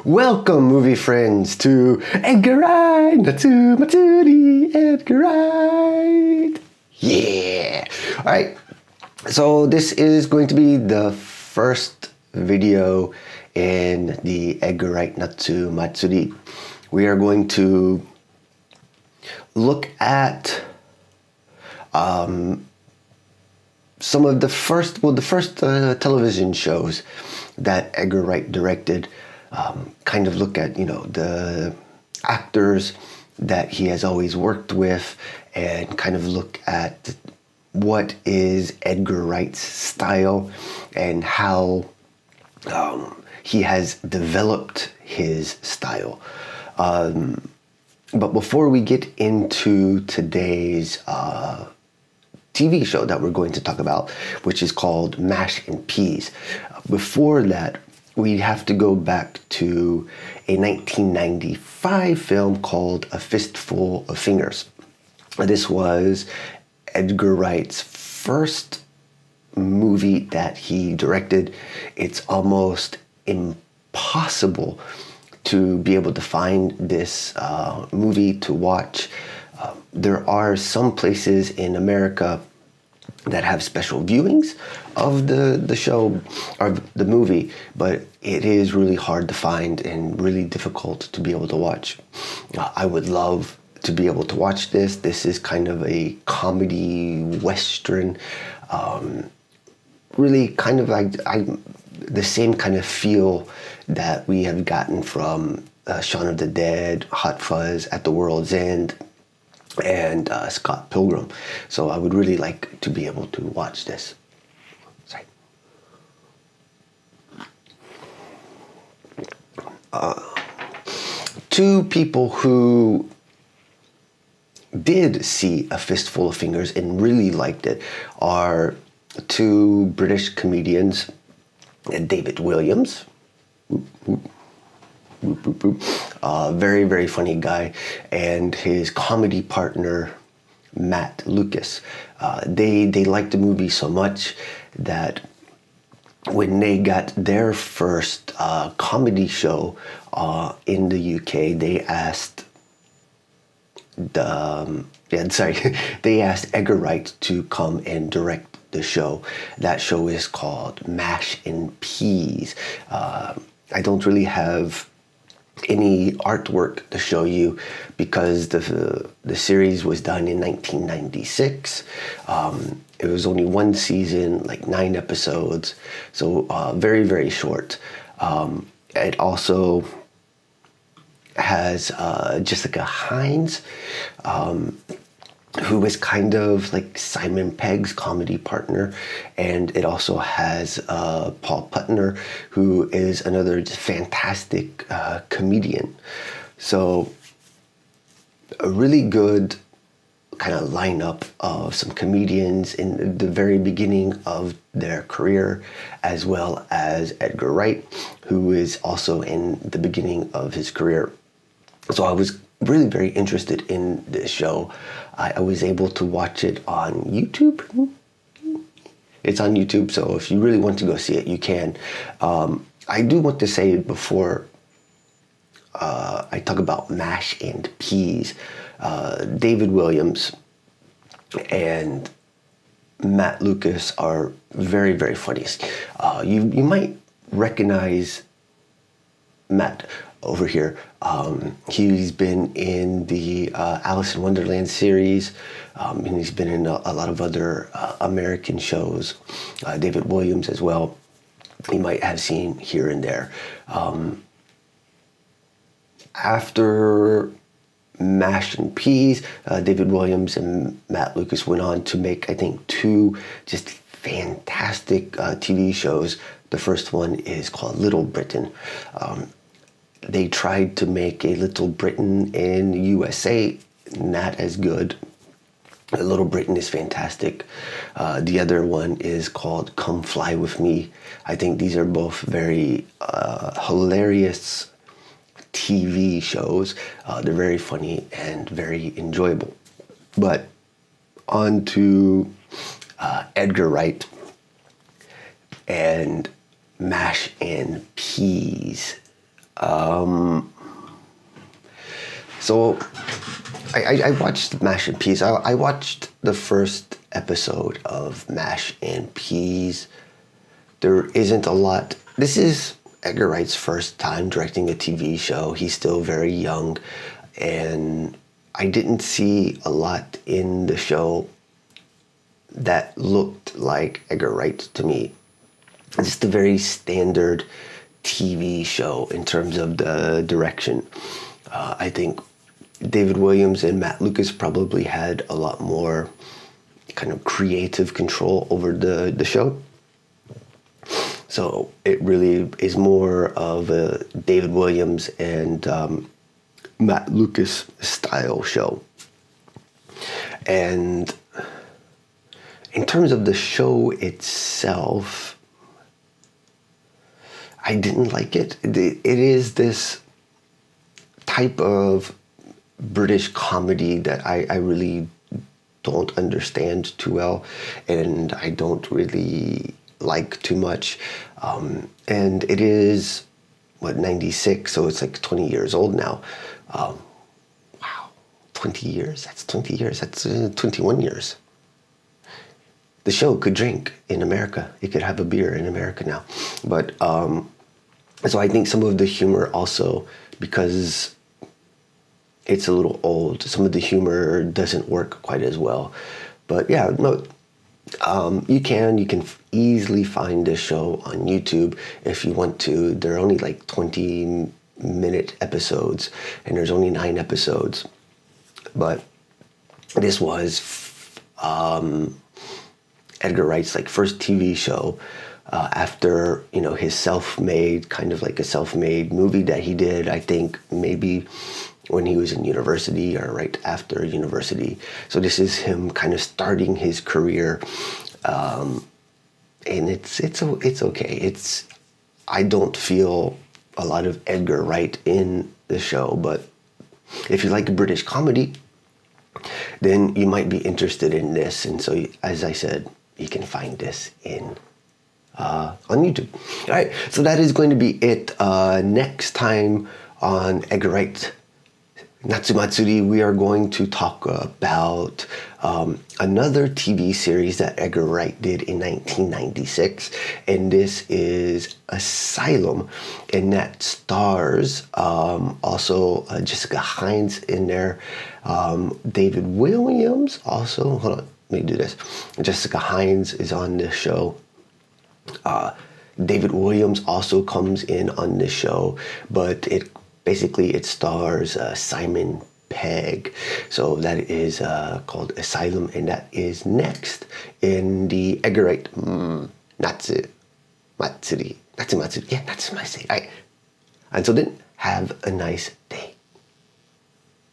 Welcome, movie friends, to Edgar Wright, Natu Maturi, Edgar Wright. Yeah. All right. So this is going to be the first video in the Edgar Wright Natsu Matsuri. We are going to look at some of the first television shows that Edgar Wright directed. Kind of look at, the actors that he has always worked with, and kind of look at what is Edgar Wright's style and how he has developed his style. But before we get into today's TV show that we're going to talk about, which is called Mash and Peas, before that, we have to go back to a 1995 film called A Fistful of Fingers. This was Edgar Wright's first movie that he directed. It's almost impossible to be able to find this movie to watch. There are some places in America that have special viewings of the show or the movie, but it is really hard to find and really difficult to be able to watch. I would love to be able to watch this. This is kind of a comedy western, really kind of like the same kind of feel that we have gotten from Shaun of the Dead, Hot Fuzz, At the World's End, and Scott Pilgrim. So I would really like to be able to watch this. Sorry. Two people who did see A Fistful of Fingers and really liked it are two British comedians, David Williams, very, very funny guy, and his comedy partner, Matt Lucas. They liked the movie so much that when they got their first comedy show in the UK, they asked they asked Edgar Wright to come and direct the show. That show is called Mash and Peas. I don't really have any artwork to show you because the series was done in 1996. It was only one season, like 9 episodes, so very, very short. It also has Jessica Hines, who is kind of like Simon Pegg's comedy partner, and it also has Paul Putner, who is another just fantastic comedian. So a really good kind of lineup of some comedians in the very beginning of their career, as well as Edgar Wright, who is also in the beginning of his career. So I was really very interested in this show. I was able to watch it on YouTube. It's on YouTube, so if you really want to go see it, you can. I do want to say before I talk about Mash and Peas, David Williams and Matt Lucas are very, very funny. You might recognize Matt over here. He's been in the Alice in Wonderland series, and he's been in a lot of other American shows. David Williams as well, you might have seen here and there. After Mash and Peas, David Williams and Matt Lucas went on to make, I think, 2 just fantastic TV shows. The first one is called Little Britain. They tried to make a Little Britain in USA, not as good. Little Britain is fantastic. The other one is called Come Fly With Me. I think these are both very hilarious TV shows. They're very funny and very enjoyable. But on to Edgar Wright and Mash and Peas. So I watched Mash and Peas. I watched the first episode of Mash and Peas. There isn't a lot. This is Edgar Wright's first time directing a TV show. He's still very young, and I didn't see a lot in the show that looked like Edgar Wright to me. It's just a very standard TV show in terms of the direction. I think David Williams and Matt Lucas probably had a lot more kind of creative control over the show. So it really is more of a David Williams and Matt Lucas style show. And in terms of the show itself, I didn't like it. It is this type of British comedy that I really don't understand too well, and I don't really like too much. And it is, 96, so it's like 20 years old now. Wow, 20 years? That's 20 years. That's 21 years. The show could drink in America. It could have a beer in America now. But, so I think some of the humor also, because it's a little old, some of the humor doesn't work quite as well. But yeah, no, you can easily find this show on YouTube if you want to. They're only like 20-minute episodes, and there's only 9 episodes. But this was Edgar Wright's like first TV show after his self-made, kind of like a self-made movie that he did, I think maybe when he was in university or right after university. So this is him kind of starting his career, and it's okay. I don't feel a lot of Edgar Wright in the show, but if you like British comedy, then you might be interested in this. And so, as I said, you can find this on YouTube. All right, so that is going to be it. Next time on Edgar Wright Natsumatsuri, we are going to talk about another TV series that Edgar Wright did in 1996, and this is Asylum, and that stars also Jessica Hines in there, David Williams also. Hold on, let me do this. Jessica Hines is on this show. David Williams also comes in on this show, but it stars Simon Pegg. So that is called Asylum, and that is next in the Edgar Wright Natsumatsuri. Yeah, Natsumatsuri. All right. Until then, have a nice day.